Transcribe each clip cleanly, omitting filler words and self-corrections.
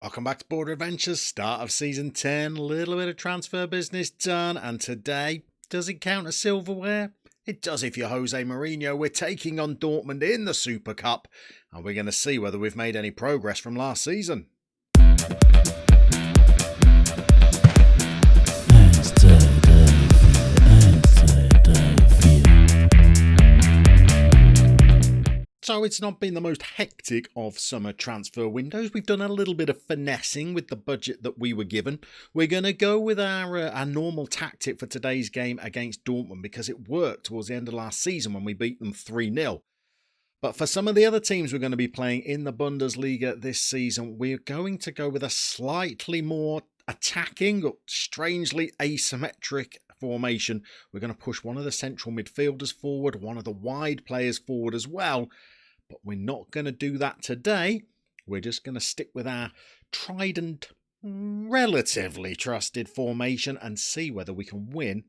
Welcome back to Border Adventures, start of season 10, little bit of transfer business done, and today, does it count as silverware? It does if you're Jose Mourinho. We're taking on Dortmund in the Super Cup, and we're going to see whether we've made any progress from last season. So it's not been the most hectic of summer transfer windows. We've done a little bit of finessing with the budget that we were given. We're going to go with our normal tactic for today's game against Dortmund because it worked towards the end of last season when we beat them 3-0. But for some of the other teams we're going to be playing in the Bundesliga this season, we're going to go with a slightly more attacking, or strangely asymmetric formation. We're going to push one of the central midfielders forward, one of the wide players forward as well. But we're not going to do that today. We're just going to stick with our tried and relatively trusted formation and see whether we can win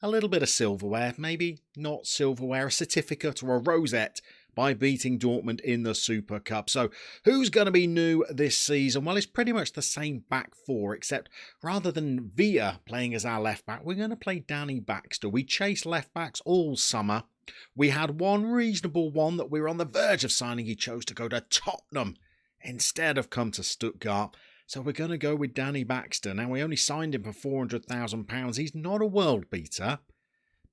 a little bit of silverware, maybe not silverware, a certificate or a rosette by beating Dortmund in the Super Cup. So who's going to be new this season? Well, it's pretty much the same back four, except rather than Villa playing as our left back, we're going to play Danny Baxter. We chased left backs all summer. We had one reasonable one that we were on the verge of signing. He chose to go to Tottenham instead of come to Stuttgart. So we're going to go with Danny Baxter. Now, we only signed him for £400,000. He's not a world beater,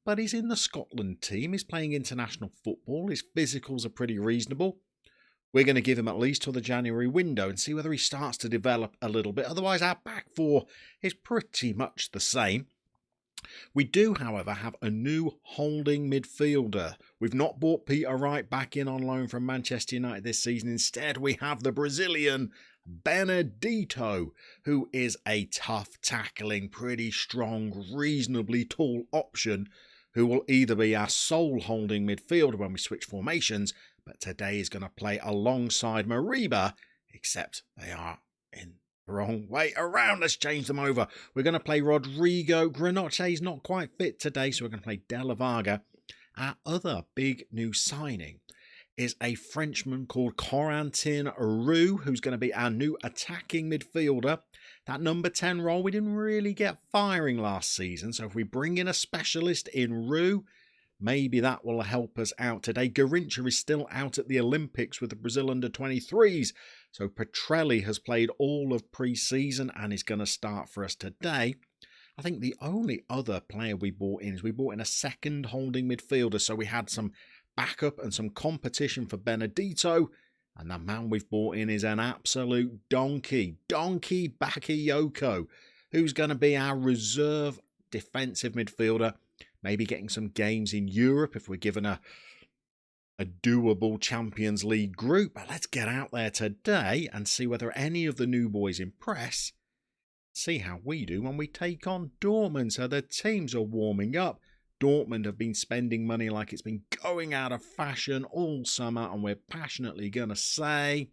but he's in the Scotland team. He's playing international football. His physicals are pretty reasonable. We're going to give him at least till the January window and see whether he starts to develop a little bit. Otherwise, our back four is pretty much the same. We do, however, have a new holding midfielder. We've not bought Peter Wright back in on loan from Manchester United this season. Instead, we have the Brazilian Benedito, who is a tough tackling, pretty strong, reasonably tall option, who will either be our sole holding midfielder when we switch formations, but today is going to play alongside Mariba, except they are in the wrong way around. Let's change them over. We're going to play Rodrigo. Granoche's not quite fit today, so we're going to play De La Vaga. Our other big new signing is a Frenchman called Corentin Roux, who's going to be our new attacking midfielder. That number 10 role, we didn't really get firing last season, so if we bring in a specialist in Roux, maybe that will help us out today. Garincha is still out at the Olympics with the Brazil under-23s, so Petrelli has played all of pre-season and is going to start for us today. I think the only other player we bought in is we bought in a second holding midfielder, so we had some backup and some competition for Benedito, and the man we've bought in is an absolute donkey Bakayoko, who's going to be our reserve defensive midfielder, maybe getting some games in Europe if we're given a doable Champions League group. But let's get out there today and see whether any of the new boys impress, see how we do when we take on Dortmund. So the teams are warming up. Dortmund have been spending money like it's been going out of fashion all summer, and we're passionately going to say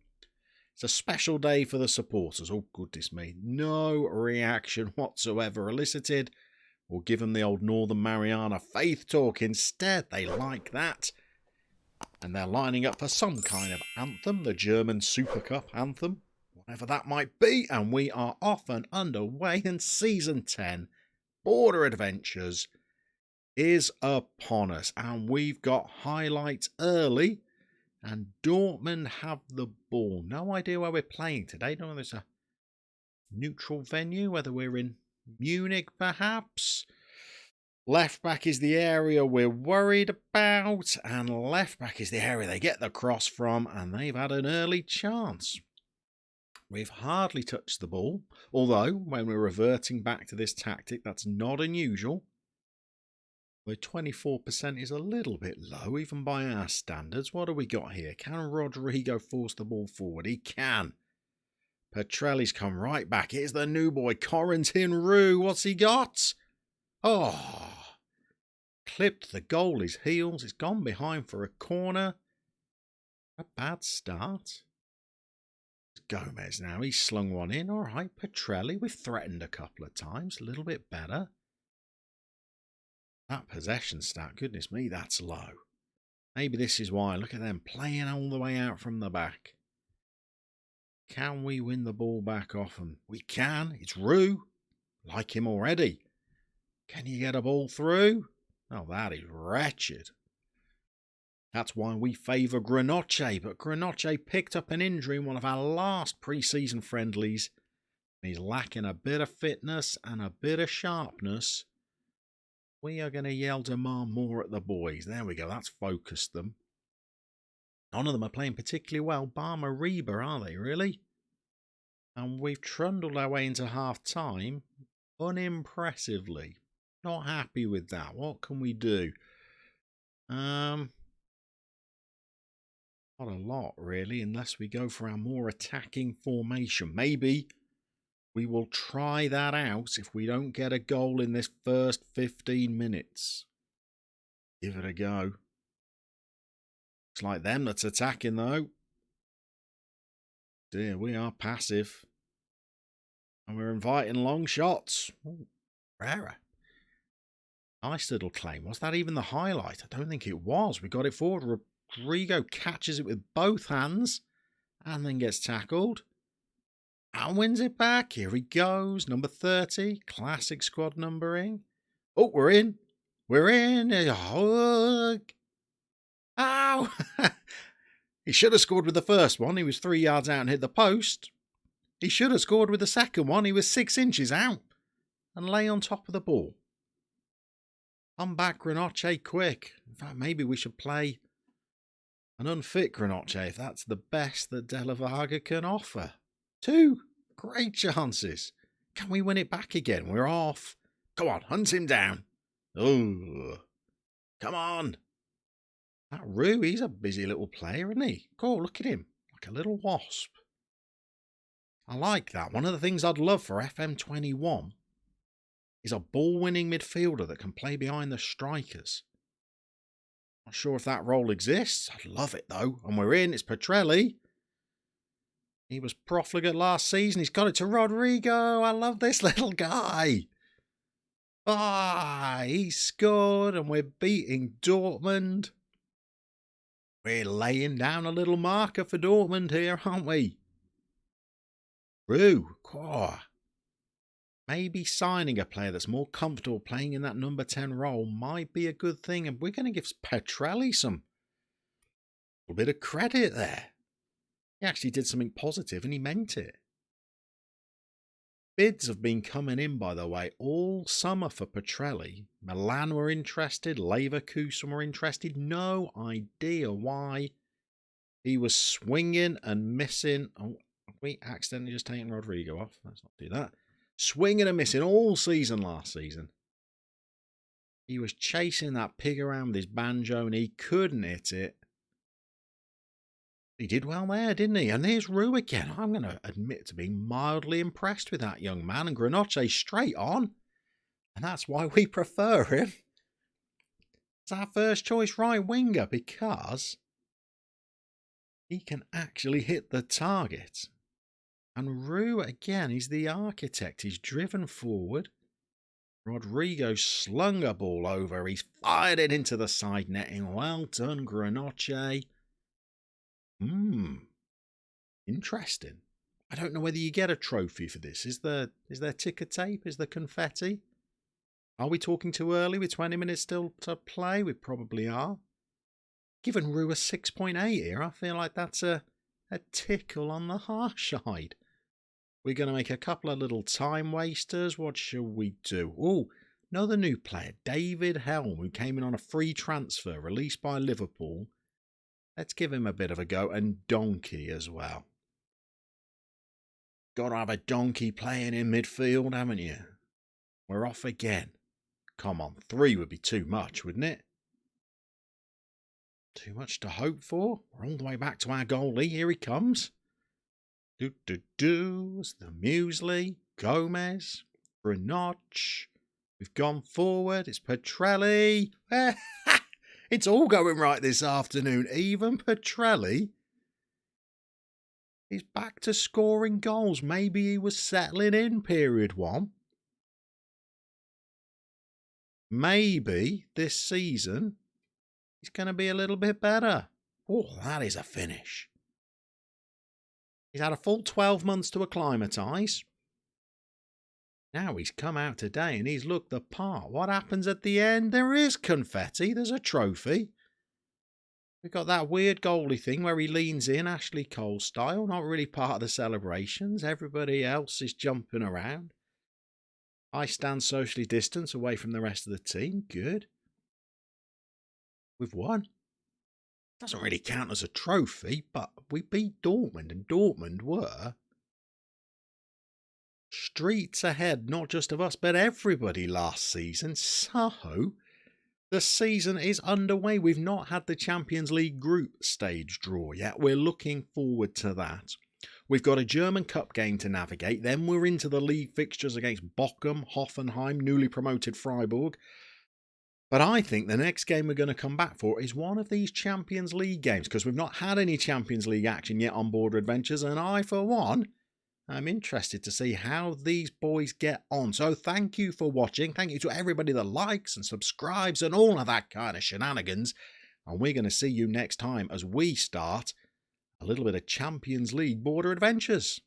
it's a special day for the supporters. Oh, goodness me. No reaction whatsoever elicited. We'll give them the old Northern Mariana faith talk instead. They like that. And they're lining up for some kind of anthem, the German Super Cup anthem, whatever that might be. And we are off and underway, and Season 10, Border Adventures, is upon us, and we've got highlights early, and Dortmund have the ball. No idea where we're playing today. Don't know if there's a neutral venue, whether we're in Munich perhaps. Left back is the area we're worried about, and left back is the area they get the cross from, and they've had an early chance. We've hardly touched the ball, although when we're reverting back to this tactic, that's not unusual. Where 24% is a little bit low, even by our standards. What have we got here? Can Rodrigo force the ball forward? He can. Petrelli's come right back. Here's the new boy, Corentin Roux. What's he got? Oh, clipped the goalie's heels. It's gone behind for a corner. A bad start. Gomez now. He's slung one in. All right, Petrelli. We've threatened a couple of times. A little bit better. That possession stat, goodness me, that's low. Maybe this is why. Look at them playing all the way out from the back. Can we win the ball back off him? We can. It's Rue. Like him already. Can you get a ball through? Oh, that is wretched. That's why we favour Grenoche, but Grenoche picked up an injury in one of our last pre-season friendlies. He's lacking a bit of fitness and a bit of sharpness. We are going to yell demand more at the boys. There we go, that's focused them. None of them are playing particularly well, bar Mariba, are they, really? And we've trundled our way into half-time unimpressively. Not happy with that. What can we do? Not a lot, really, unless we go for our more attacking formation. Maybe we will try that out if we don't get a goal in this first 15 minutes. Give it a go. Looks like them that's attacking, though. Dear, we are passive. And we're inviting long shots. Ooh, Rara. Nice little claim. Was that even the highlight? I don't think it was. We got it forward. Rodrigo catches it with both hands and then gets tackled. And wins it back. Here he goes. Number 30. Classic squad numbering. Oh, we're in. We're in. Oh. Ow. He should have scored with the first one. He was 3 yards out and hit the post. He should have scored with the second one. He was 6 inches out and lay on top of the ball. Come back, Grenoche, quick. In fact, maybe we should play an unfit Grenoche if that's the best that De La Varga can offer. 2 great chances. Can we win it back again? We're off. Go on, hunt him down. Oh, come on. That Rue, he's a busy little player, isn't he? Go, look at him. Like a little wasp. I like that. One of the things I'd love for FM21 is a ball-winning midfielder that can play behind the strikers. Not sure if that role exists. I'd love it, though. And we're in. It's Petrelli. He was profligate last season. He's got it to Rodrigo. I love this little guy. He scored and we're beating Dortmund. We're laying down a little marker for Dortmund here, aren't we? Rue. Maybe signing a player that's more comfortable playing in that number 10 role might be a good thing. And we're going to give Petrelli a little bit of credit there. He actually did something positive and he meant it. Bids have been coming in, by the way, all summer for Petrelli. Milan were interested. Leverkusen were interested. No idea why. He was swinging and missing. Oh, we accidentally just taken Rodrigo off. Let's not do that. Swinging and missing all season last season. He was chasing that pig around with his banjo and he couldn't hit it. He did well there, didn't he? And there's Rue again. I'm going to admit to being mildly impressed with that young man. And Grenoche straight on. And that's why we prefer him. It's our first choice right winger because he can actually hit the target. And Rue, again, he's the architect. He's driven forward. Rodrigo slung a ball over. He's fired it into the side netting. Well done, Grenoche. Interesting. I don't know whether you get a trophy for this. Is there ticker tape? Is there confetti? Are we talking too early with 20 minutes still to play? We probably are. Given Rue a 6.8 here, I feel like that's a tickle on the harsh side. We're going to make a couple of little time wasters. What shall we do? Oh, another new player, David Helm, who came in on a free transfer released by Liverpool. Let's give him a bit of a go. And Donkey as well. Got to have a donkey playing in midfield, haven't you? We're off again. Come on, 3 would be too much, wouldn't it? Too much to hope for. We're all the way back to our goalie. Here he comes. It's the Muesli, Gomez, Grenoche. We've gone forward. It's Petrelli. It's all going right this afternoon. Even Petrelli is back to scoring goals. Maybe he was settling in period 1. Maybe this season he's going to be a little bit better. Oh, that is a finish. He's had a full 12 months to acclimatise. Now he's come out today and he's looked the part. What happens at the end? There is confetti. There's a trophy. We've got that weird goalie thing where he leans in, Ashley Cole style. Not really part of the celebrations. Everybody else is jumping around. I stand socially distanced away from the rest of the team. Good. We've won. Doesn't really count as a trophy, but we beat Dortmund, and Dortmund were streets ahead, not just of us, but everybody last season. So the season is underway. We've not had the Champions League group stage draw yet. We're looking forward to that. We've got a German Cup game to navigate. Then we're into the league fixtures against Bochum, Hoffenheim, newly promoted Freiburg. But I think the next game we're going to come back for is one of these Champions League games, because we've not had any Champions League action yet on Border Adventures, and I, for one, I'm interested to see how these boys get on. So thank you for watching. Thank you to everybody that likes and subscribes and all of that kind of shenanigans. And we're going to see you next time as we start a little bit of Champions League Border Adventures.